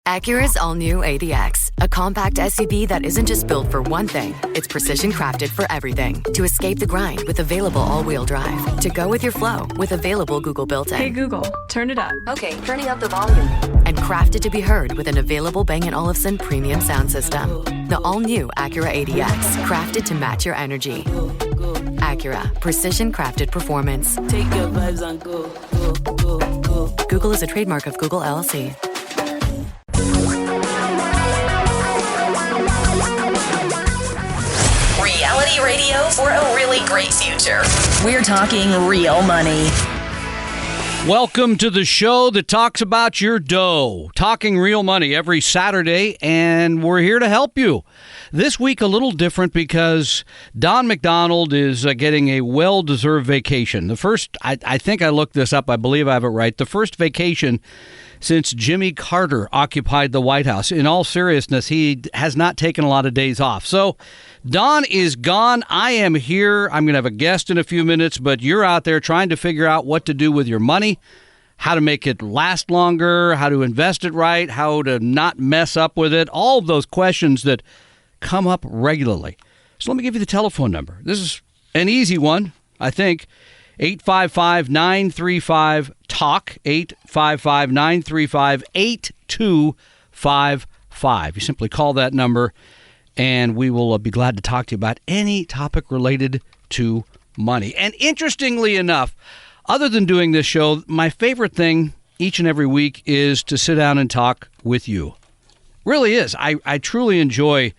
Acura's all-new ADX, a compact SUV that isn't just built for one thing. It's precision crafted for everything. To escape the grind with available all-wheel drive. To go with your flow with available Google built-in. Hey Google, turn it up. Okay, turning up the volume. And crafted to be heard with an available Bang & Olufsen premium sound system. The all-new Acura ADX, crafted to match your energy. Acura, precision crafted performance. Take your vibes and go, go, go, go. Google is a trademark of Google LLC. Reality radio for a really great future. We're talking real money. Welcome to the show that talks about your dough. Talking real money every Saturday, and we're here to help you. This week a little different because Don McDonald is getting a well-deserved vacation. The first, I think I looked this up, I believe I have it right, the first vacation since Jimmy Carter occupied the White House. In all seriousness, he has not taken a lot of days off. So Don is gone. I am here. I'm going to have a guest in a few minutes, but you're out there trying to figure out what to do with your money, how to make it last longer, how to invest it right, how to not mess up with it, all of those questions that come up regularly. So let me give you the telephone number. This is an easy one, I think. 855-935-TALK, 855-935-8255. You simply call that number, and we will be glad to talk to you about any topic related to money. And interestingly enough, other than doing this show, my favorite thing each and every week is to sit down and talk with you. Really is. I truly enjoy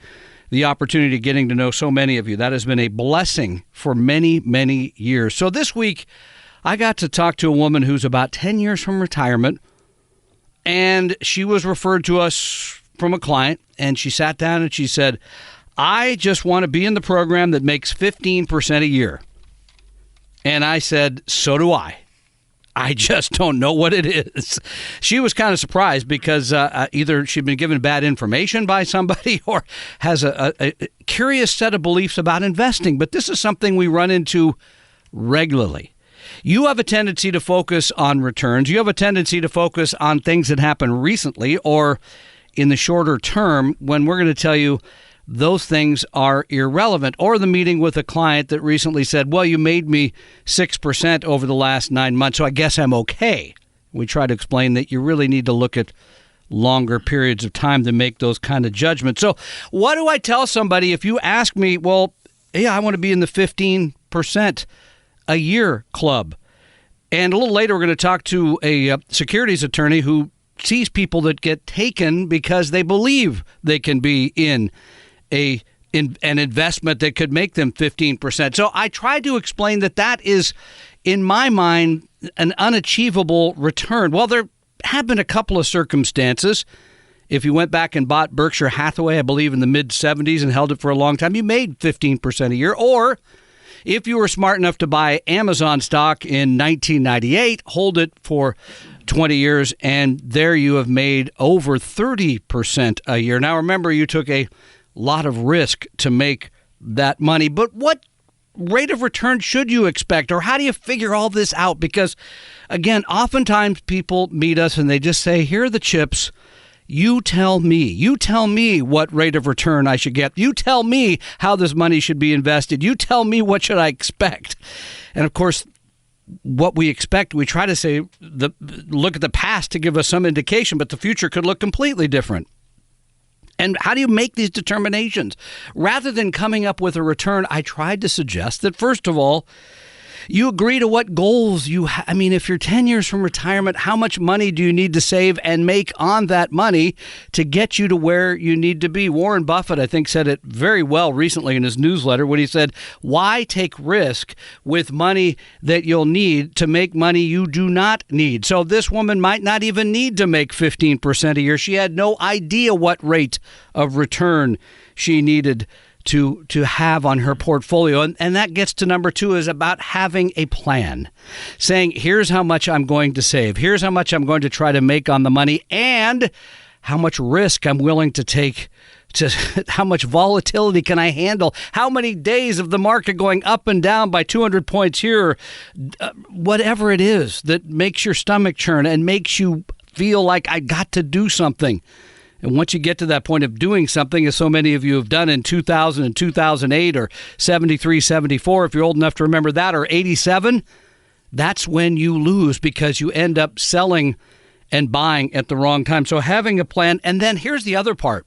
the opportunity of getting to know so many of you. That has been a blessing for many, many years. So this week, I got to talk to a woman who's about 10 years from retirement, and she was referred to us from a client, and she sat down and she said, I just want to be in the program that makes 15% a year. And I said, so do I. I just don't know what it is. She was kind of surprised because either she'd been given bad information by somebody or has a curious set of beliefs about investing. But this is something we run into regularly. You have a tendency to focus on returns. You have a tendency to focus on things that happened recently or in the shorter term when we're going to tell you those things are irrelevant. Or the meeting with a client that recently said, well, you made me 6% over the last 9 months, so I guess I'm okay. We try to explain that you really need to look at longer periods of time to make those kind of judgments. So what do I tell somebody if you ask me, well, yeah, I want to be in the 15% a year club? And a little later, we're going to talk to a securities attorney who sees people that get taken because they believe they can be in an investment that could make them 15%. So I tried to explain that is, in my mind, an unachievable return. Well, there have been a couple of circumstances. If you went back and bought Berkshire Hathaway, I believe in the mid-'70s and held it for a long time, you made 15% a year. Or if you were smart enough to buy Amazon stock in 1998, hold it for 20 years, and there you have made over 30% a year. Now, remember, you took a lot of risk to make that money. But what rate of return should you expect, or how do you figure all this out? Because, again, oftentimes people meet us and they just say, here are the chips. You tell me. You tell me what rate of return I should get. You tell me how this money should be invested. You tell me what should I expect. And, of course, what we expect, we try to say, look at the past to give us some indication, but the future could look completely different. And how do you make these determinations? Rather than coming up with a return, I tried to suggest that, first of all, you agree to what goals you have. I mean, if you're 10 years from retirement, how much money do you need to save and make on that money to get you to where you need to be? Warren Buffett, I think, said it very well recently in his newsletter when he said, why take risk with money that you'll need to make money you do not need? So this woman might not even need to make 15% a year. She had no idea what rate of return she needed to have on her portfolio. And that gets to number 2, is about having a plan. Saying, here's how much I'm going to save. Here's how much I'm going to try to make on the money, and how much risk I'm willing to take, to how much volatility can I handle, how many days of the market going up and down by 200 points here, whatever it is that makes your stomach churn and makes you feel like I got to do something. And once you get to that point of doing something, as so many of you have done in 2000 and 2008 or 73, 74, if you're old enough to remember that, or 87, that's when you lose because you end up selling and buying at the wrong time. So having a plan. And then here's the other part.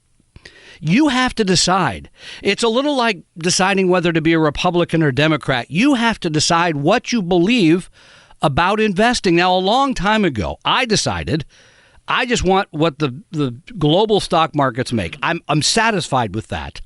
You have to decide. It's a little like deciding whether to be a Republican or Democrat. You have to decide what you believe about investing. Now, a long time ago, I decided I just want what the global stock markets make. I'm satisfied with that.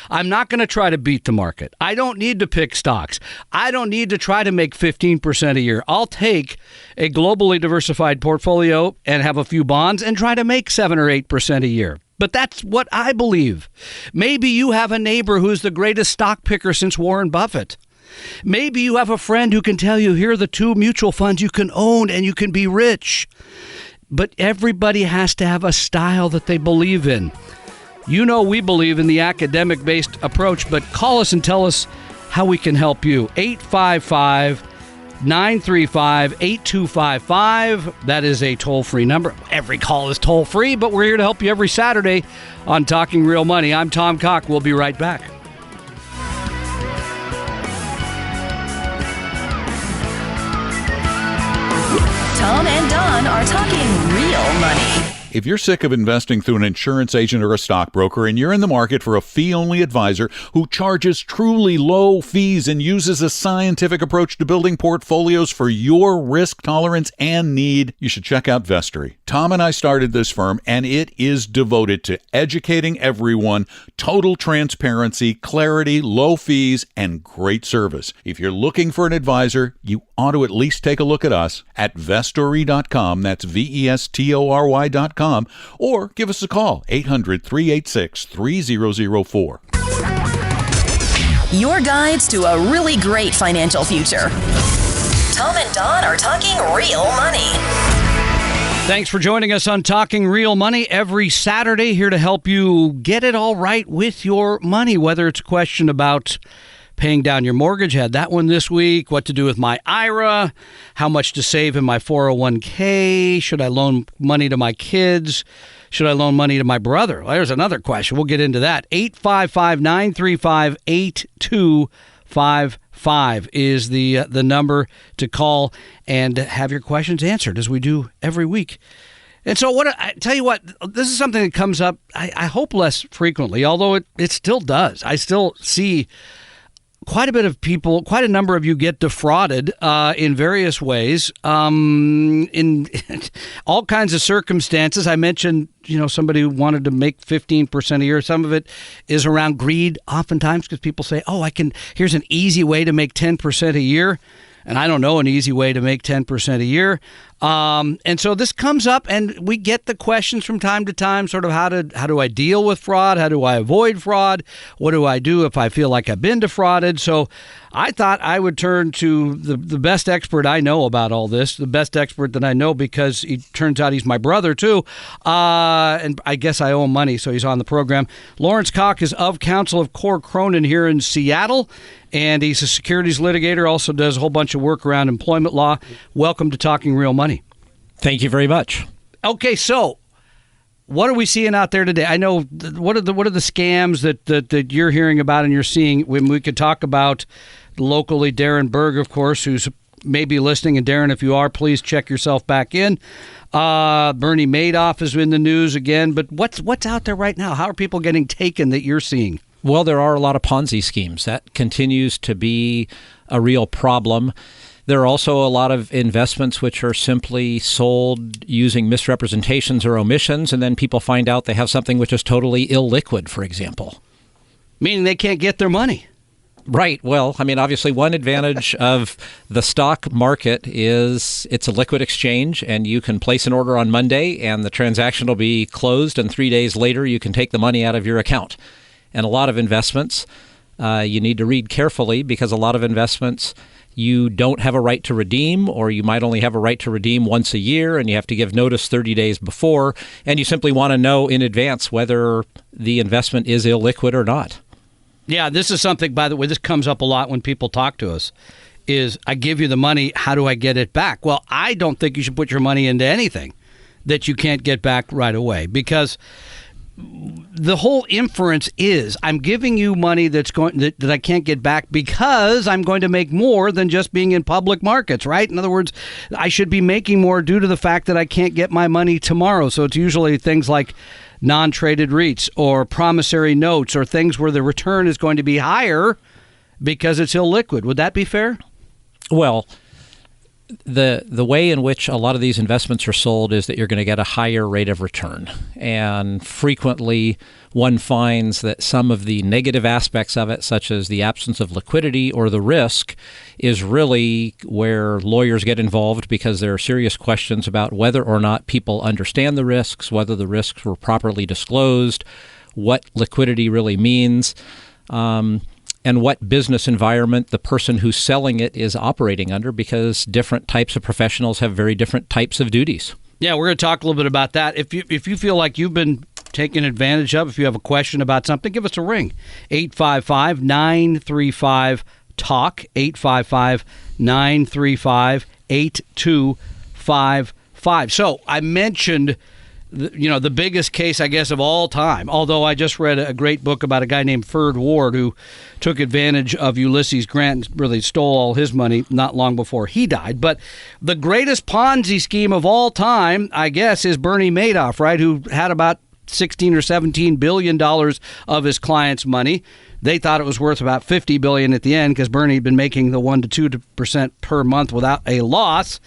I'm not going to try to beat the market. I don't need to pick stocks. I don't need to try to make 15% a year. I'll take a globally diversified portfolio and have a few bonds and try to make 7 or 8% a year. But that's what I believe. Maybe you have a neighbor who's the greatest stock picker since Warren Buffett. Maybe you have a friend who can tell you, here are the 2 mutual funds you can own and you can be rich. But everybody has to have a style that they believe in. You know we believe in the academic-based approach, but call us and tell us how we can help you. 855-935-8255. That is a toll-free number. Every call is toll-free, but we're here to help you every Saturday on Talking Real Money. I'm Tom Cock. We'll be right back. Tom and Don are talking real money. If you're sick of investing through an insurance agent or a stockbroker and you're in the market for a fee-only advisor who charges truly low fees and uses a scientific approach to building portfolios for your risk tolerance and need, you should check out Vestory. Tom and I started this firm, and it is devoted to educating everyone, total transparency, clarity, low fees, and great service. If you're looking for an advisor, you ought to at least take a look at us at Vestory.com. That's Vestory.com. Or give us a call, 800-386-3004. Your guides to a really great financial future. Tom and Don are talking real money. Thanks for joining us on Talking Real Money every Saturday, here to help you get it all right with your money, whether it's a question about paying down your mortgage. Had that one this week. What to do with my IRA, how much to save in my 401k, should I loan money to my kids, should I loan money to my brother? Well, there's another question. We'll get into that. 855-935-8255 is the number to call and have your questions answered, as we do every week. And so I tell you what, this is something that comes up, I hope, less frequently, although it still does. I still see quite a bit of people, quite a number of you get defrauded in various ways, in all kinds of circumstances. I mentioned, somebody who wanted to make 15% a year. Some of it is around greed, oftentimes, because people say, here's an easy way to make 10% a year. And I don't know an easy way to make 10% a year. And so this comes up, and we get the questions from time to time, sort of how do I deal with fraud? How do I avoid fraud? What do I do if I feel like I've been defrauded? So I thought I would turn to the best expert I know about all this, the best expert that I know, because it turns out he's my brother too. And I guess I owe him money, so he's on the program. Lawrence Cock is of counsel of Core Cronin here in Seattle, and he's a securities litigator, also does a whole bunch of work around employment law. Welcome to Talking Real Money. Thank you very much. Okay, so what are we seeing out there today? I know, what are the scams that you're hearing about and you're seeing? When we could talk about locally, Darren Berg, of course, who's maybe listening. And Darren, if you are, please check yourself back in. Bernie Madoff is in the news again. But what's out there right now? How are people getting taken that you're seeing? Well, there are a lot of Ponzi schemes. That continues to be a real problem. There are also a lot of investments which are simply sold using misrepresentations or omissions, and then people find out they have something which is totally illiquid, for example. Meaning they can't get their money. Right. Well, obviously one advantage of the stock market is it's a liquid exchange, and you can place an order on Monday and the transaction will be closed, and 3 days later you can take the money out of your account. And a lot of investments, you need to read carefully, because a lot of investments you don't have a right to redeem, or you might only have a right to redeem once a year, and you have to give notice 30 days before, and you simply want to know in advance whether the investment is illiquid or not. Yeah, this is something, by the way, this comes up a lot when people talk to us, is I give you the money, how do I get it back? Well, I don't think you should put your money into anything that you can't get back right away, because the whole inference is I'm giving you money that I can't get back because I'm going to make more than just being in public markets, right? In other words, I should be making more due to the fact that I can't get my money tomorrow. So it's usually things like non-traded REITs or promissory notes or things where the return is going to be higher because it's illiquid. Would that be fair? Well, the way in which a lot of these investments are sold is that you're going to get a higher rate of return. And frequently one finds that some of the negative aspects of it, such as the absence of liquidity or the risk, is really where lawyers get involved because there are serious questions about whether or not people understand the risks, whether the risks were properly disclosed, what liquidity really means. And what business environment the person who's selling it is operating under, because different types of professionals have very different types of duties. Yeah, we're going to talk a little bit about that. If you feel like you've been taken advantage of, if you have a question about something, give us a ring. 855-935-TALK, 855-935-8255. So I mentioned the biggest case, I guess, of all time, although I just read a great book about a guy named Ferd Ward who took advantage of Ulysses Grant and really stole all his money not long before he died. But the greatest Ponzi scheme of all time, I guess, is Bernie Madoff, right, who had about $16 or $17 billion of his clients' money. They thought it was worth about $50 billion at the end because Bernie had been making the 1% to 2% per month without a loss.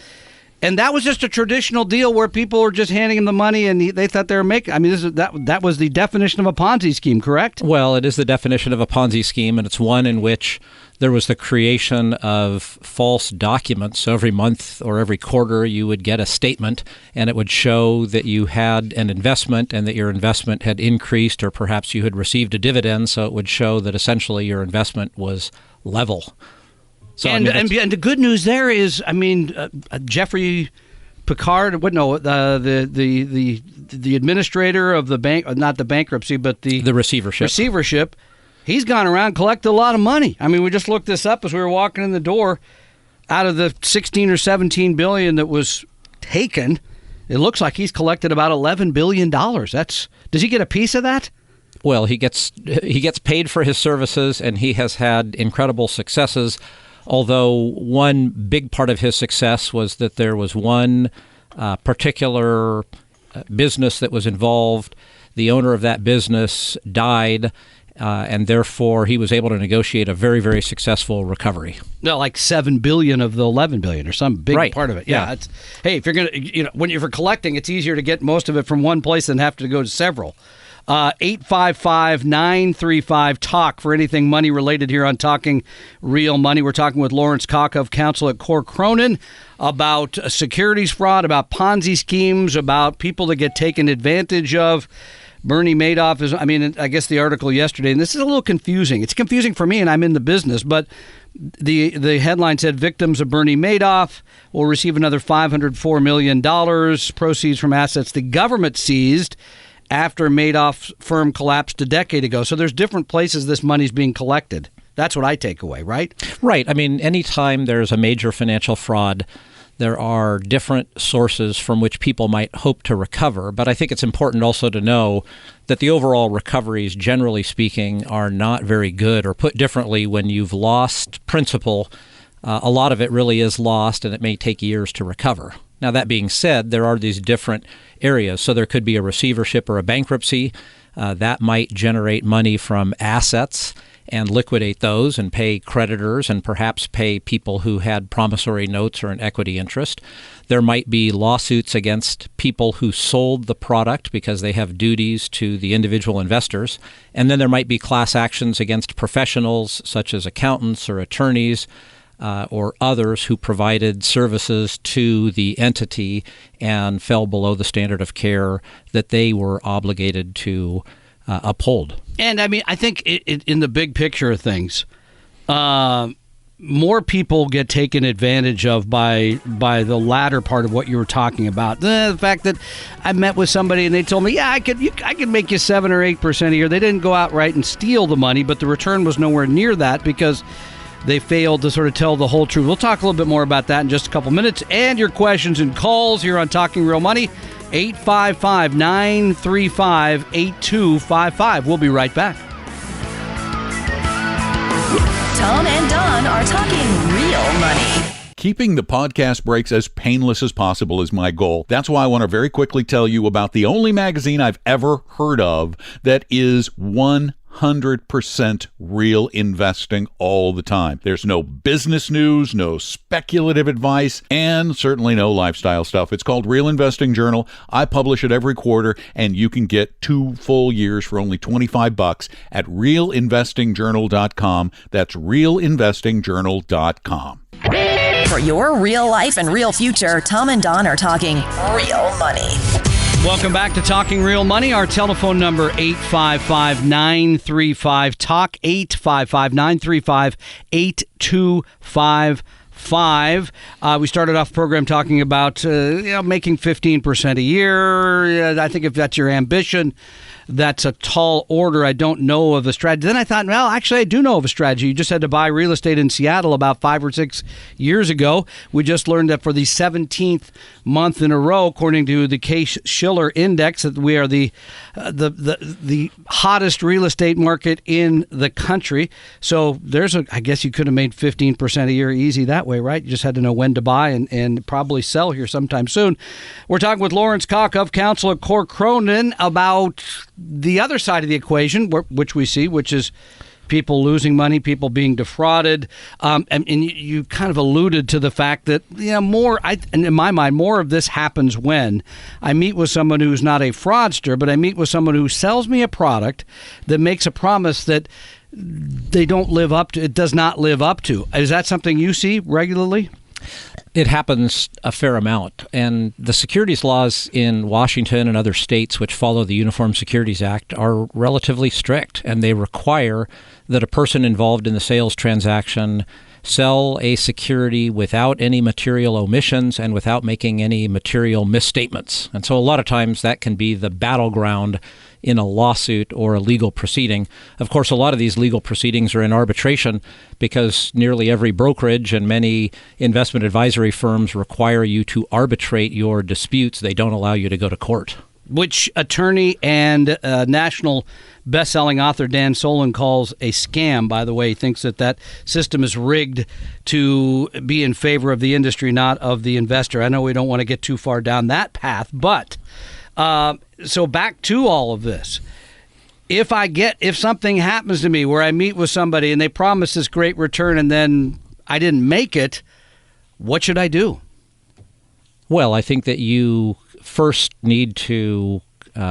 And that was just a traditional deal where people were just handing him the money and they thought they were making. I mean, that was the definition of a Ponzi scheme, correct? Well, it is the definition of a Ponzi scheme, and it's one in which there was the creation of false documents. So every month or every quarter, you would get a statement, and it would show that you had an investment and that your investment had increased, or perhaps you had received a dividend. So it would show that essentially your investment was level. So, and the good news there is, Jeffrey Picard, the administrator of the bank, not the bankruptcy, but the receivership, he's gone around, collected a lot of money. I mean, we just looked this up as we were walking in the door. Out of the 16 or 17 billion that was taken, it looks like he's collected about $11 billion. Does he get a piece of that? Well, he gets paid for his services, and he has had incredible successes. Although one big part of his success was that there was one particular business that was involved. The owner of that business died, and therefore he was able to negotiate a very, very successful recovery. No, like $7 billion of the $11 billion, or some big part of it. Yeah. Hey, if you're gonna, when you're collecting, it's easier to get most of it from one place than have to go to several. 855-935-TALK for anything money related here on Talking Real Money. We're talking with Lawrence Kokov, counsel at Core Cronin, about securities fraud, about Ponzi schemes, about people that get taken advantage of. Bernie Madoff is, I guess the article yesterday, and this is a little confusing. It's confusing for me, and I'm in the business, but the headline said victims of Bernie Madoff will receive another $504 million, proceeds from assets the government seized after Madoff's firm collapsed a decade ago. So there's different places this money's being collected. That's what I take away, right? Right. Anytime there's a major financial fraud, there are different sources from which people might hope to recover. But I think it's important also to know that the overall recoveries, generally speaking, are not very good. Or put differently, when you've lost principal, a lot of it really is lost, and it may take years to recover. Now, that being said, there are these different areas. So there could be a receivership or a bankruptcy that might generate money from assets and liquidate those and pay creditors and perhaps pay people who had promissory notes or an equity interest. There might be lawsuits against people who sold the product because they have duties to the individual investors. And then there might be class actions against professionals such as accountants or attorneys, or others who provided services to the entity and fell below the standard of care that they were obligated to uphold. And I think in the big picture of things, more people get taken advantage of by the latter part of what you were talking about. The fact that I met with somebody and they told me, I could make you 7 or 8% a year. They didn't go outright and steal the money, but the return was nowhere near that because they failed to sort of tell the whole truth. We'll talk a little bit more about that in just a couple minutes. And your questions and calls here on Talking Real Money. 855-935-8255. We'll be right back. Tom and Don are talking real money. Keeping the podcast breaks as painless as possible is my goal. That's why I want to very quickly tell you about the only magazine I've ever heard of that is 100% real investing all the time. There's no business news, no speculative advice, and certainly no lifestyle stuff. It's called Real Investing Journal. I publish it every quarter, and you can get 2 full years for only $25 at realinvestingjournal.com. That's realinvestingjournal.com. For your real life and real future, Tom and Don are talking real money. Welcome back to Talking Real Money. Our telephone number, 855-935-TALK, 855-935-8255. We started off the program talking about making 15% a year. I think if that's your ambition, that's a tall order. I don't know of a strategy. Then I thought, well, actually, I do know of a strategy. You just had to buy real estate in Seattle about 5 or 6 years ago. We just learned that for the 17th month in a row, according to the Case-Shiller Index, that we are the hottest real estate market in the country. So I guess you could have made 15% a year easy that way, right? You just had to know when to buy and probably sell here sometime soon. We're talking with Lawrence Koch of Counsel at Core Cronin about the other side of the equation, which we see, which is people losing money, people being defrauded. And you kind of alluded to the fact that, and in my mind, more of this happens when I meet with someone who's not a fraudster, but I meet with someone who sells me a product that makes a promise that they don't live up to, it does not live up to. Is that something you see regularly? It happens a fair amount. And the securities laws in Washington and other states which follow the Uniform Securities Act are relatively strict, and they require that a person involved in the sales transaction sell a security without any material omissions and without making any material misstatements. And so a lot of times that can be the battleground in a lawsuit or a legal proceeding. Of course, a lot of these legal proceedings are in arbitration because nearly every brokerage and many investment advisory firms require you to arbitrate your disputes. They don't allow you to go to court. Which attorney and national best-selling author Dan Solon calls a scam, by the way. He thinks that system is rigged to be in favor of the industry, not of the investor. I know we don't want to get too far down that path, but so back to all of this. If something happens to me where I meet with somebody and they promise this great return and then I didn't make it, what should I do? Well, I think that you first need to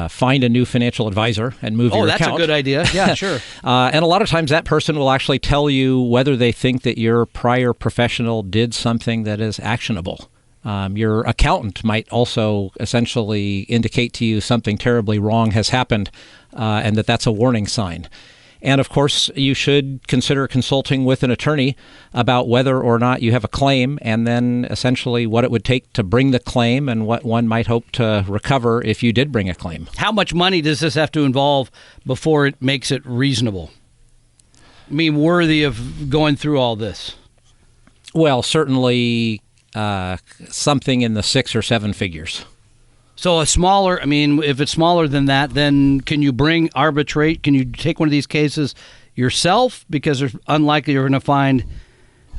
find a new financial advisor and move your account. Oh, that's a good idea. Yeah, sure. And a lot of times that person will actually tell you whether they think that your prior professional did something that is actionable. Your accountant might also essentially indicate to you something terribly wrong has happened and that's a warning sign. And of course, you should consider consulting with an attorney about whether or not you have a claim, and then essentially what it would take to bring the claim and what one might hope to recover if you did bring a claim. How much money does this have to involve before it makes it reasonable? I mean, worthy of going through all this? Well, certainly something in the 6 or 7 figures. So if it's smaller than that, then can you arbitrate? Can you take one of these cases yourself? Because there's unlikely you're going to find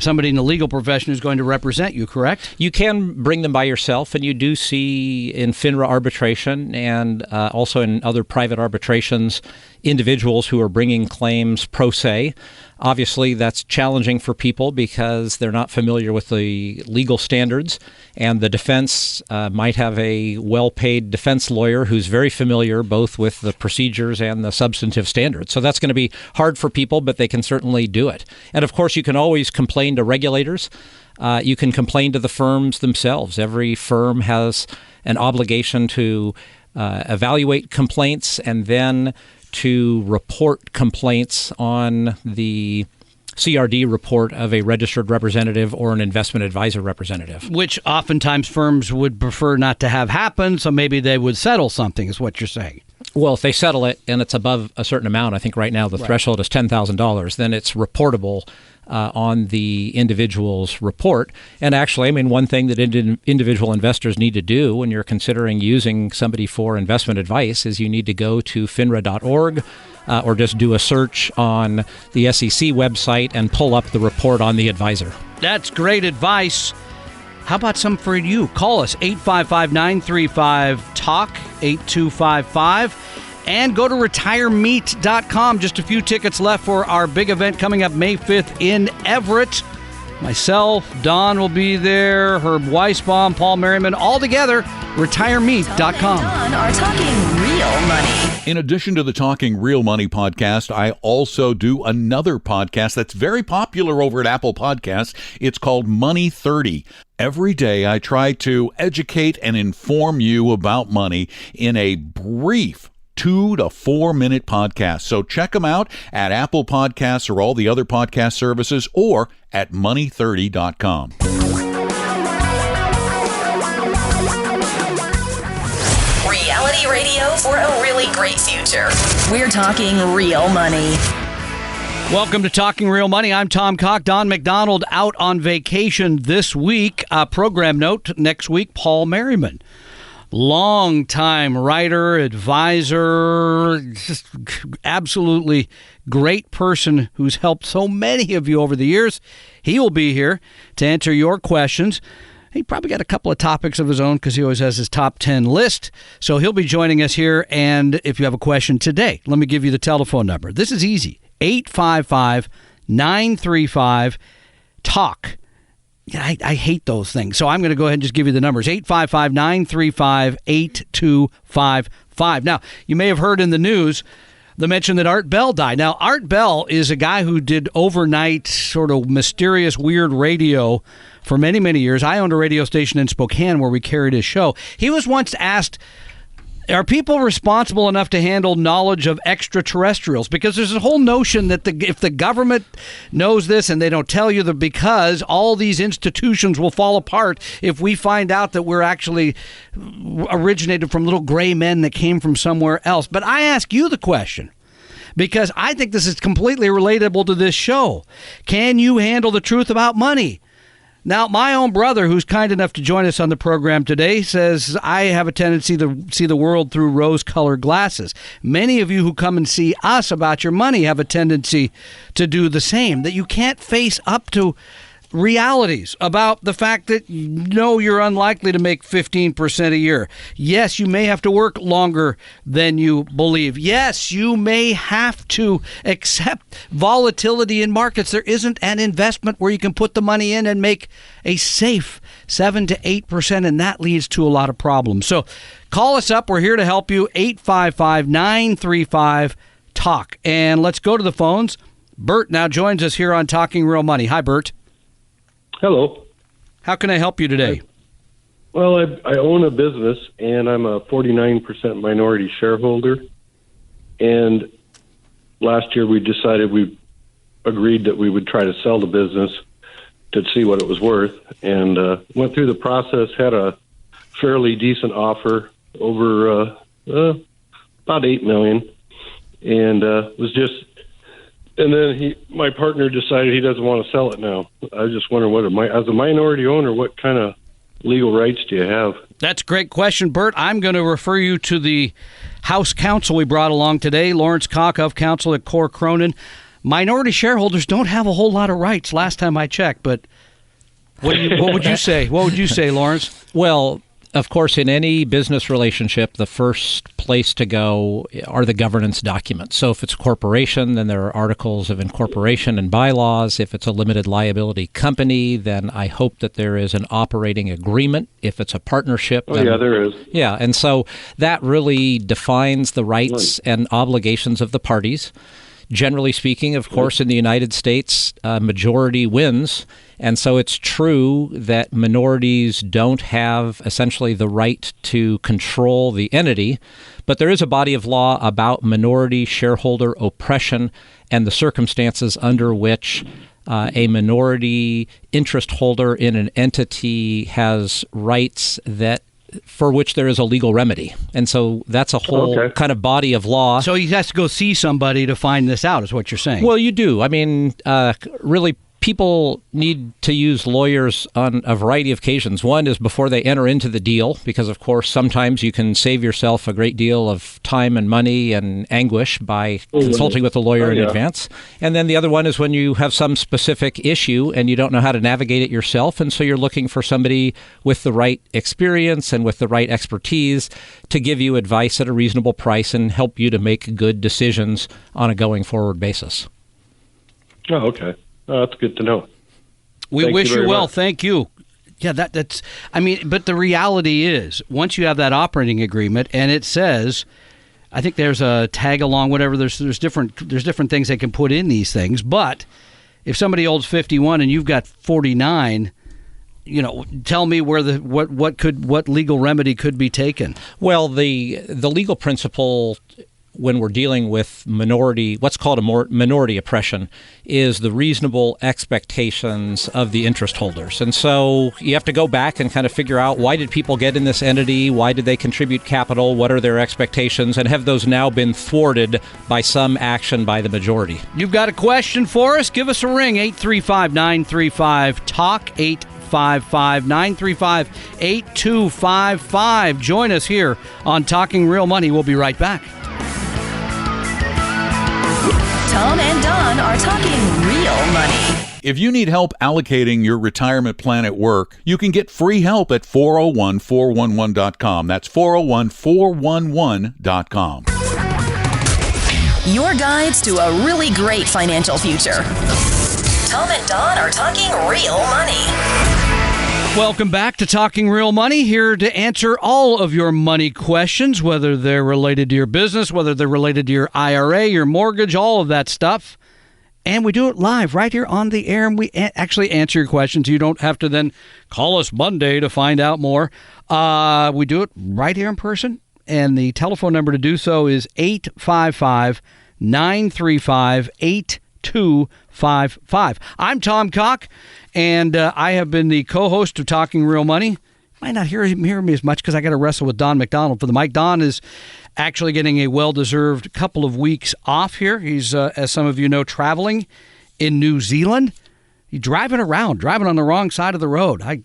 somebody in the legal profession who's going to represent you, correct? You can bring them by yourself, and you do see in FINRA arbitration and also in other private arbitrations individuals who are bringing claims pro se. Obviously, that's challenging for people because they're not familiar with the legal standards, and the defense might have a well-paid defense lawyer who's very familiar both with the procedures and the substantive standards. So that's going to be hard for people, but they can certainly do it. And of course, you can always complain to regulators. You can complain to the firms themselves. Every firm has an obligation to evaluate complaints and then to report complaints on the CRD report of a registered representative or an investment advisor representative. Which oftentimes firms would prefer not to have happen, so maybe they would settle something, is what you're saying. Well, if they settle it and it's above a certain amount, I think right now the threshold is $10,000, then it's reportable on the individual's report. And actually, I mean, one thing that individual investors need to do when you're considering using somebody for investment advice is you need to go to finra.org or just do a search on the SEC website and pull up the report on the advisor. That's great advice. How about some for you? Call us, 855-935-TALK, 8255. And go to retiremeet.com. Just a few tickets left for our big event coming up May 5th in Everett. Myself, Don will be there, Herb Weisbaum, Paul Merriman, all together, retiremeet.com. Tom and Don are talking real money. In addition to the Talking Real Money podcast, I also do another podcast that's very popular over at Apple Podcasts. It's called Money 30. Every day I try to educate and inform you about money in a brief 2 to 4 minute podcast. So check them out at Apple Podcasts or all the other podcast services or at money30.com. Reality radio for a really great future. We're talking real money. Welcome to Talking Real Money. I'm Tom Cock. Don McDonald out on vacation this week. Program note, next week, Paul Merriman. Long-time writer, advisor, just absolutely great person who's helped so many of you over the years. He will be here to answer your questions. He probably got a couple of topics of his own because he always has his top 10 list. So he'll be joining us here. And if you have a question today, let me give you the telephone number. This is easy, 855-935-TALK. Yeah, I hate those things. So I'm going to go ahead and just give you the numbers. 855-935-8255. Now, you may have heard in the news the mention that Art Bell died. Now, Art Bell is a guy who did overnight sort of mysterious, weird radio for many, many years. I owned a radio station in Spokane where we carried his show. He was once asked, are people responsible enough to handle knowledge of extraterrestrials? Because there's a whole notion that if the government knows this and they don't tell you, that because all these institutions will fall apart if we find out that we're actually originated from little gray men that came from somewhere else. But I ask you the question, because I think this is completely relatable to this show. Can you handle the truth about money? Now, my own brother, who's kind enough to join us on the program today, says I have a tendency to see the world through rose-colored glasses. Many of you who come and see us about your money have a tendency to do the same, that you can't face up to realities about the fact that you're unlikely to make 15% a year. Yes, you may have to work longer than you believe. Yes, you may have to accept volatility in markets. There isn't an investment where you can put the money in and make a safe 7 to 8%, and that leads to a lot of problems. So call us up. We're here to help you. 855-935-TALK. And let's go to the phones. Bert now joins us here on Talking Real Money. Hi, Bert. Hello. How can I help you today? Well, I own a business, and I'm a 49% minority shareholder. And last year we agreed that we would try to sell the business to see what it was worth, and went through the process, had a fairly decent offer over about $8 million, and and then my partner decided he doesn't want to sell it now. I was just wondering, as a minority owner, what kind of legal rights do you have? That's a great question, Bert. I'm going to refer you to the House counsel we brought along today, Lawrence Cock of counsel at Core Cronin. Minority shareholders don't have a whole lot of rights last time I checked, but what would you say? What would you say, Lawrence? Well, of course, in any business relationship, the first place to go are the governance documents. So if it's a corporation, then there are articles of incorporation and bylaws. If it's a limited liability company, then I hope that there is an operating agreement. If it's a partnership, yeah, there is. Yeah, and so that really defines the rights and obligations of the parties. Generally speaking, of course, in the United States, majority wins. And so it's true that minorities don't have essentially the right to control the entity. But there is a body of law about minority shareholder oppression and the circumstances under which a minority interest holder in an entity has rights that for which there is a legal remedy. And so that's a whole kind of body of law. So he has to go see somebody to find this out, is what you're saying. Well, you do. I mean, really, people need to use lawyers on a variety of occasions. One is before they enter into the deal, because, of course, sometimes you can save yourself a great deal of time and money and anguish by consulting with a lawyer in advance. And then the other one is when you have some specific issue and you don't know how to navigate it yourself. And so you're looking for somebody with the right experience and with the right expertise to give you advice at a reasonable price and help you to make good decisions on a going forward basis. Oh, okay. That's good to know. We wish you well. Thank you. Yeah, that's. I mean, but the reality is, once you have that operating agreement, and it says, I think there's a tag along, whatever. There's different things they can put in these things. But if somebody holds 51 and you've got 49, tell me where what legal remedy could be taken. Well, the legal principle when we're dealing with what's called a minority oppression, is the reasonable expectations of the interest holders. And so you have to go back and kind of figure out, why did people get in this entity? Why did they contribute capital? What are their expectations? And have those now been thwarted by some action by the majority? You've got a question for us? Give us a ring, 835-935-TALK, 855-935-8255. Join us here on Talking Real Money. We'll be right back. Tom and Don are talking real money. If you need help allocating your retirement plan at work, you can get free help at 401-411.com. That's 401-411.com. Your guides to a really great financial future. Tom and Don are talking real money. Welcome back to Talking Real Money, here to answer all of your money questions, whether they're related to your business, whether they're related to your IRA, your mortgage, all of that stuff. And we do it live right here on the air, and we actually answer your questions. You don't have to then call us Monday to find out more. We do it right here in person, and the telephone number to do so is 855-935-8255. I'm Tom Cock, and I have been the co-host of Talking Real Money. You might not hear me as much because I got to wrestle with Don McDonald for the mic. Don is actually getting a well-deserved couple of weeks off here. He's, as some of you know, traveling in New Zealand. He's driving on the wrong side of the road. In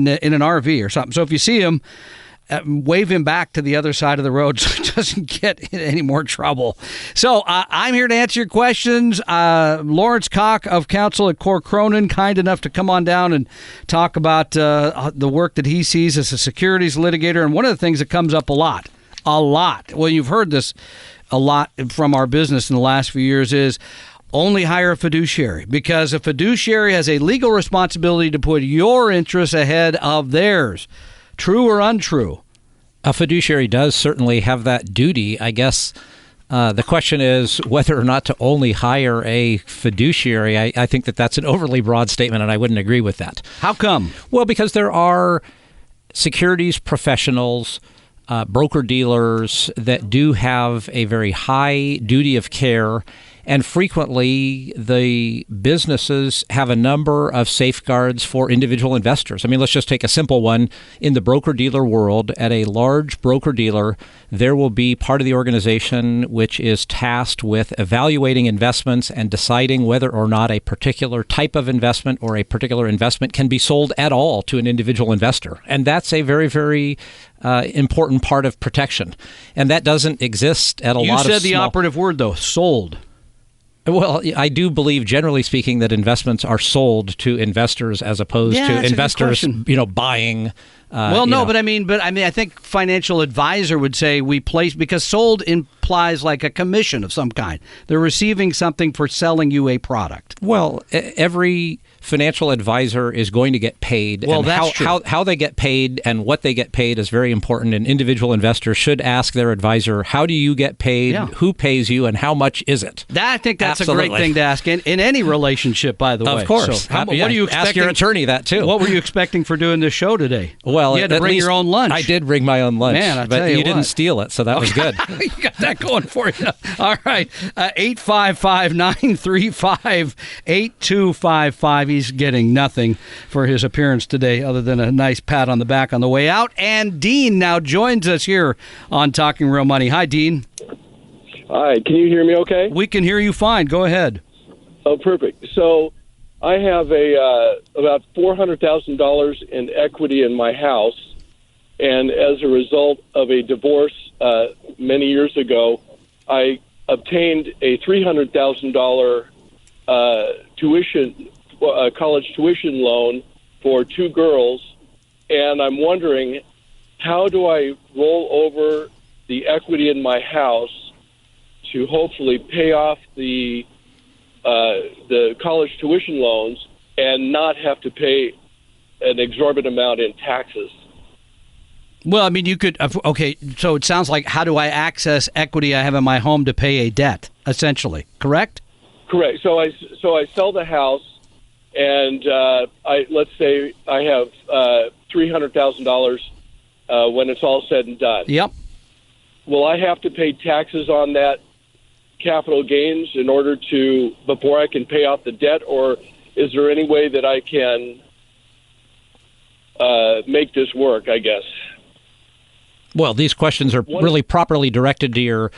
an RV or something. So if you see him, wave him back to the other side of the road so he doesn't get in any more trouble. So I'm here to answer your questions. Lawrence Cock of Counsel at Core Cronin, kind enough to come on down and talk about the work that he sees as a securities litigator. And one of the things that comes up a lot, well, you've heard this a lot from our business in the last few years, is only hire a fiduciary, because a fiduciary has a legal responsibility to put your interests ahead of theirs. True or untrue? A fiduciary does certainly have that duty. I guess the question is whether or not to only hire a fiduciary. I think that's an overly broad statement, and I wouldn't agree with that. How come? Well, because there are securities professionals, broker-dealers that do have a very high duty of care. And frequently, the businesses have a number of safeguards for individual investors. I mean, let's just take a simple one. In the broker-dealer world, at a large broker-dealer, there will be part of the organization which is tasked with evaluating investments and deciding whether or not a particular type of investment or a particular investment can be sold at all to an individual investor. And that's a very, very important part of protection. And that doesn't exist at a lot of You said the operative word, though, sold. Well, I do believe, generally speaking, that investments are sold to investors as opposed to investors, buying. But I think financial advisor would say we place, because sold implies like a commission of some kind. They're receiving something for selling you a product. Well, every financial advisor is going to get paid. Well, and that's true. How they get paid and what they get paid is very important. An individual investor should ask their advisor, how do you get paid, who pays you, and how much is it? I think that's Absolutely. A great thing to ask in any relationship, by the way. Of course. So what are you expecting? Ask your attorney that, too. What were you expecting for doing this show today? Well, you had to at bring least your own lunch. I did bring my own lunch, Man, I but tell you didn't what. steal it, so that was good. You got that going for you. All right. 855-935-8255. He's getting nothing for his appearance today other than a nice pat on the back on the way out. And Dean now joins us here on Talking Real Money. Hi, Dean. Hi, can you hear me okay? We can hear you fine. Go ahead. Oh, perfect. So I have about $400,000 in equity in my house, and as a result of a divorce many years ago, I obtained a $300,000 college tuition loan for two girls, and I'm wondering, how do I roll over the equity in my house to hopefully pay off the college tuition loans and not have to pay an exorbitant amount in taxes? Well, I mean, you could. Okay, so it sounds like, how do I access equity I have in my home to pay a debt, essentially, correct? Correct. So I sell the house, and let's say I have $300,000 when it's all said and done. Yep. Will I have to pay taxes on that capital gains in order before I can pay off the debt, or is there any way that I can make this work, I guess? Well, these questions are really properly directed to your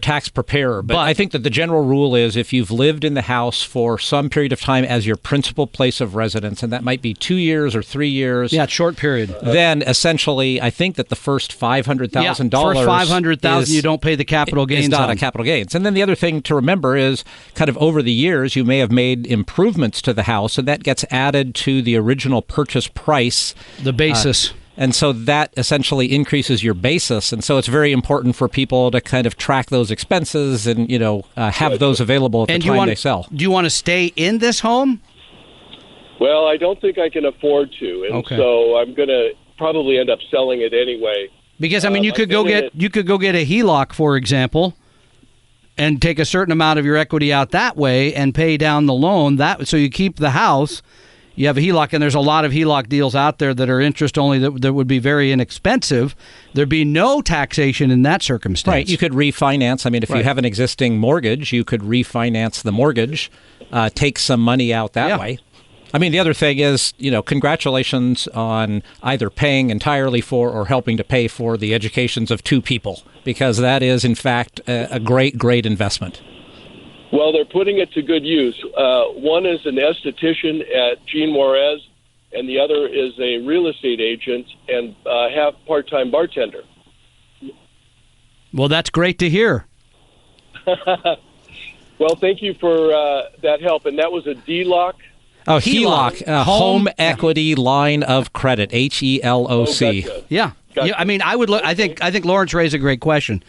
tax preparer. But I think that the general rule is, if you've lived in the house for some period of time as your principal place of residence, and that might be 2 years or 3 years. Yeah, short period. Then essentially, I think that the first $500,000. First $500,000, you don't pay the capital gains. It's not a capital gains. And then the other thing to remember is, kind of over the years, you may have made improvements to the house, and that gets added to the original purchase price. The basis. And so that essentially increases your basis. And so it's very important for people to kind of track those expenses and, have those available at the time they sell. Do you want to stay in this home? Well, I don't think I can afford to. And so I'm going to probably end up selling it anyway. Because, I mean, you could go get a HELOC, for example, and take a certain amount of your equity out that way and pay down the loan. So you keep the house. You have a HELOC, and there's a lot of HELOC deals out there that are interest only that would be very inexpensive. There'd be no taxation in that circumstance. Right. You could refinance. I mean, if you have an existing mortgage, you could refinance the mortgage, take some money out that way. I mean, the other thing is, congratulations on either paying entirely for or helping to pay for the educations of two people, because that is, in fact, a great, great investment. Well, they're putting it to good use. One is an esthetician at Jean Juarez, and the other is a real estate agent and half part-time bartender. Well, that's great to hear. Well, thank you for that help. And that was a DLOC? Oh, HELOC, Home Equity Line of Credit, HELOC. Gotcha. Yeah. Gotcha. Yeah, I mean, I would look. I think Lawrence raised a great question.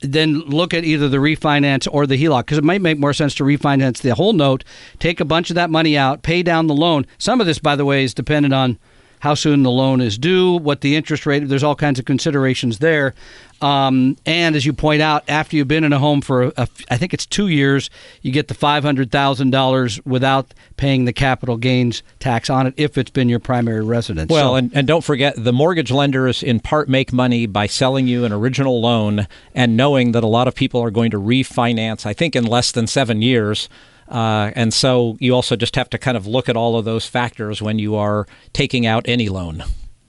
Then look at either the refinance or the HELOC, because it might make more sense to refinance the whole note, take a bunch of that money out, pay down the loan. Some of this, by the way, is dependent on how soon the loan is due, what the interest rate. There's all kinds of considerations there. And as you point out, after you've been in a home for, I think it's 2 years, you get the $500,000 without paying the capital gains tax on it if it's been your primary residence. Well, and don't forget, the mortgage lenders in part make money by selling you an original loan and knowing that a lot of people are going to refinance, I think, in less than 7 years. And so you also just have to kind of look at all of those factors when you are taking out any loan.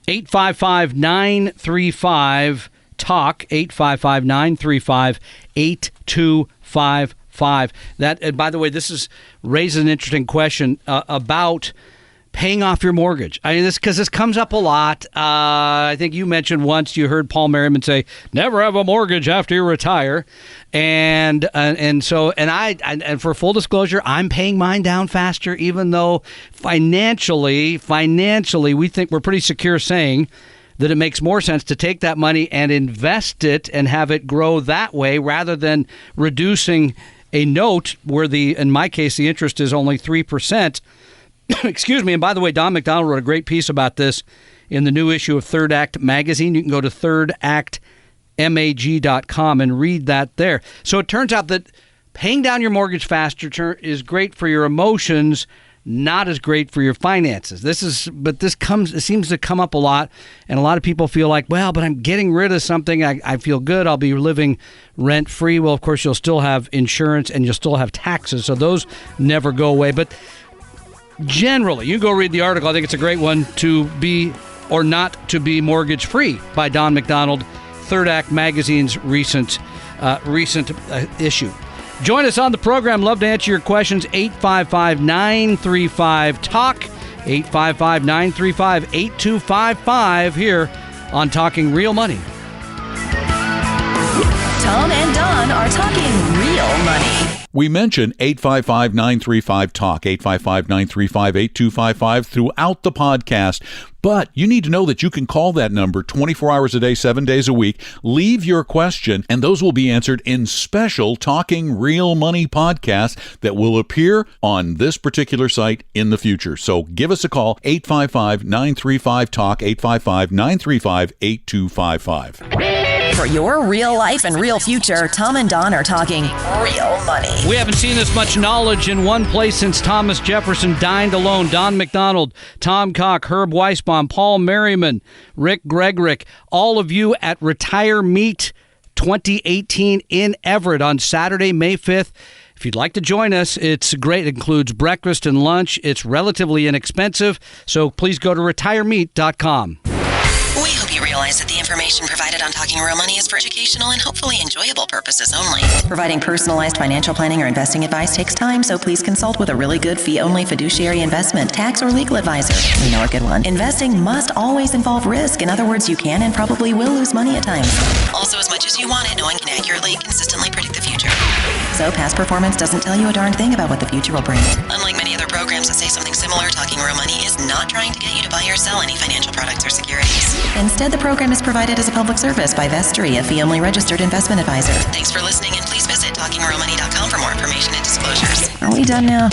855-935-TALK, 855-935-8255. That, by the way, this raises an interesting question about paying off your mortgage. I mean, because this comes up a lot. I think you mentioned once you heard Paul Merriman say, "Never have a mortgage after you retire," and for full disclosure, I'm paying mine down faster, even though financially, we think we're pretty secure saying that it makes more sense to take that money and invest it and have it grow that way rather than reducing a note where in my case, the interest is only 3%. Excuse me. And by the way, Don McDonald wrote a great piece about this in the new issue of Third Act magazine. You can go to thirdactmag.com and read that there. So it turns out that paying down your mortgage faster is great for your emotions, not as great for your finances. It seems to come up a lot, and a lot of people feel like, well, but I'm getting rid of something. I feel good. I'll be living rent-free. Well, of course, you'll still have insurance and you'll still have taxes, so those never go away. But generally, you can go read the article. I think it's a great one, To Be or Not to Be Mortgage-Free by Don McDonald, Third Act Magazine's recent issue. Join us on the program. Love to answer your questions. 855-935-TALK. 855-935-8255 here on Talking Real Money. Tom and Don are talking real money. We mention 855-935-TALK, 855-935-8255 throughout the podcast. But you need to know that you can call that number 24 hours a day, 7 days a week. Leave your question, and those will be answered in special Talking Real Money podcasts that will appear on this particular site in the future. So give us a call, 855-935-TALK, 855-935-8255. For your real life and real future, Tom and Don are talking real money. We haven't seen this much knowledge in one place since Thomas Jefferson dined alone. Don McDonald, Tom Cock, Herb Weisbaum, Paul Merriman, Rick Gregrick, all of you at Retire Meet 2018 in Everett on Saturday, May 5th. If you'd like to join us, it's great. It includes breakfast and lunch. It's relatively inexpensive, so please go to retiremeet.com. We hope you realize that the information provided on Talking Real Money is for educational and hopefully enjoyable purposes only. Providing personalized financial planning or investing advice takes time, so please consult with a really good fee-only fiduciary investment, tax, or legal advisor. We know a good one. Investing must always involve risk. In other words, you can and probably will lose money at times. Also, as much as you want it, no one can accurately, consistently predict the future. So past performance doesn't tell you a darn thing about what the future will bring. Unlike many other programs that say something similar, Talking Real Money is not trying to get you to buy or sell any financial products or securities. Instead, the program is provided as a public service by Vestry, a fee-only registered investment advisor. Thanks for listening, and please visit TalkingRealMoney.com for more information and disclosures. Are we done now?